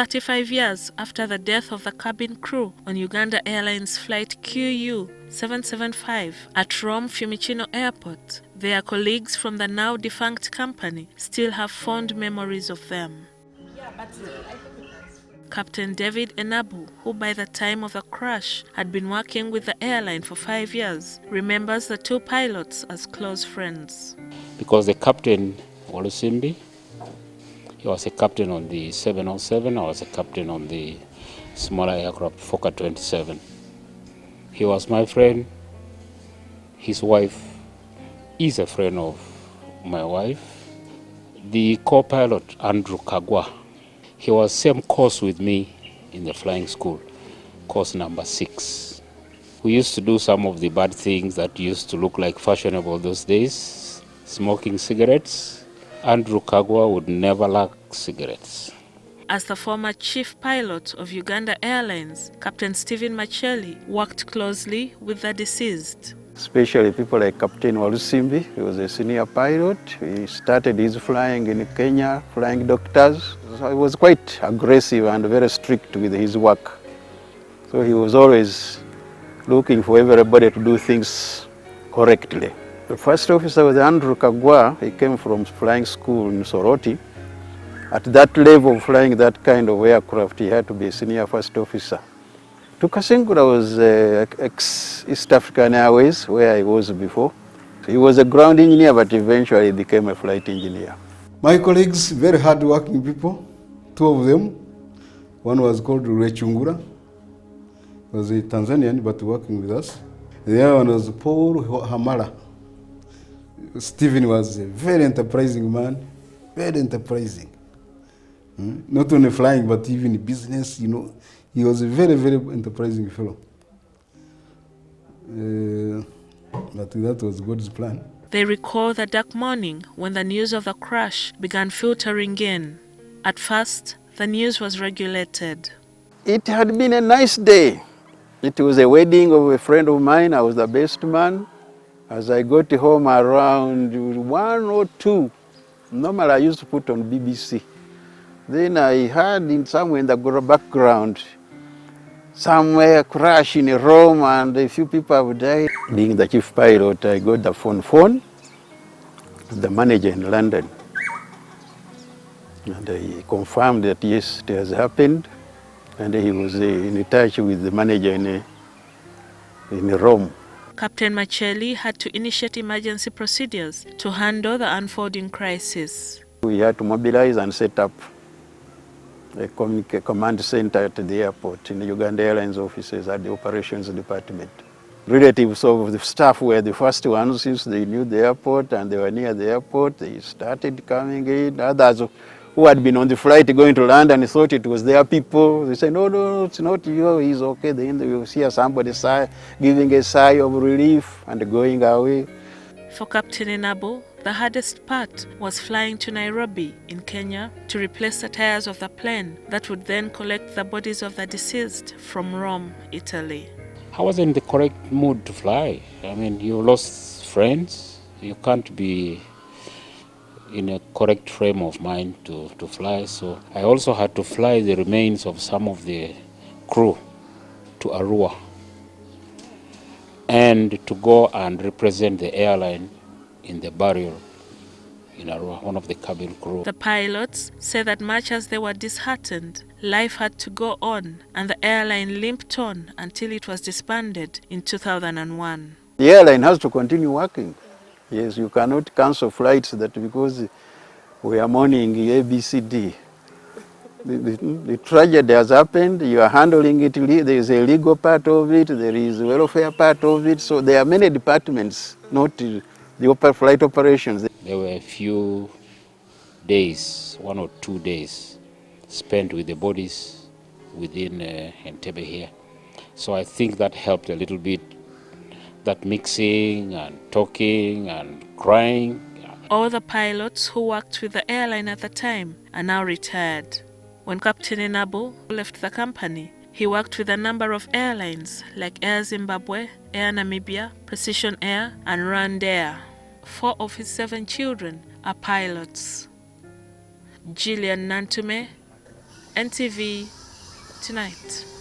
35 years after the death of the cabin crew on Uganda Airlines Flight QU 775 at Rome Fiumicino Airport, their colleagues from the now defunct company still have fond memories of them. Captain David Enabu, who by the time of the crash had been working with the airline for 5 years, remembers the two pilots as close friends. Because the captain, Olusimbi, he was a captain on the 707, I was a captain on the smaller aircraft, Fokker 27. He was my friend. His wife is a friend of my wife. The co-pilot, Andrew Kagwa, he was same course with me in the flying school, course number 6. We used to do some of the bad things that used to look like fashionable those days, smoking cigarettes. Andrew Kagwa would never lack cigarettes. As the former chief pilot of Uganda Airlines, Captain Stephen Macheli worked closely with the deceased. Especially people like Captain Walusimbi, he was a senior pilot. He started his flying in Kenya, flying doctors. So he was quite aggressive and very strict with his work. So he was always looking for everybody to do things correctly. The first officer was Andrew Kagwa. He came from flying school in Soroti. At that level of flying that kind of aircraft, he had to be a senior first officer. Tukasengula was ex-East African Airways, where I was before. He was a ground engineer, but eventually became a flight engineer. My colleagues, very hard-working people, 2 of them. One was called Rechungura, was a Tanzanian, but working with us. The other one was Paul Hamala. Stephen was a very enterprising man, very enterprising. Not only flying, but even in business, you know. He was a very, very enterprising fellow. But that was God's plan. They recall the dark morning when the news of the crash began filtering in. At first, the news was regulated. It had been a nice day. It was a wedding of a friend of mine. I was the best man. As I got home around 1 or 2, normally I used to put on BBC. Then I heard somewhere in the background, somewhere crash in Rome and a few people have died. Being the chief pilot, I got the phone, the manager in London. And he confirmed that yes, it has happened. And he was in touch with the manager in Rome. Captain Macheli had to initiate emergency procedures to handle the unfolding crisis. We had to mobilize and set up a command center at the airport in the Uganda Airlines offices at the operations department. Relatives of the staff were the first ones since they knew the airport and they were near the airport. They started coming in. Others who had been on the flight going to London thought it was their people. They said, no, it's not you, he's okay. Then you see somebody giving a sigh of relief and going away. For Captain Enabu, the hardest part was flying to Nairobi in Kenya to replace the tires of the plane that would then collect the bodies of the deceased from Rome, Italy. I was in the correct mood to fly. I mean, you lost friends. You can't be in a correct frame of mind to fly. So I also had to fly the remains of some of the crew to Arua and to go and represent the airline in the burial in Arua, one of the cabin crew. The pilots say that much as they were disheartened, life had to go on and the airline limped on until it was disbanded in 2001. The airline has to continue working. Yes, you cannot cancel flights that because we are mourning ABCD. The tragedy has happened, you are handling it, there is a legal part of it, there is a welfare part of it, so there are many departments, not the flight operations. There were a few days, 1 or 2 days, spent with the bodies within Entebbe here. So I think that helped a little bit, that mixing and talking and crying. All the pilots who worked with the airline at the time are now retired. When Captain Enabu left the company, he worked with a number of airlines like Air Zimbabwe, Air Namibia, Precision Air, and Rwandair. 4 of his 7 children are pilots. GILLIAN NANTUME, NTV Tonight.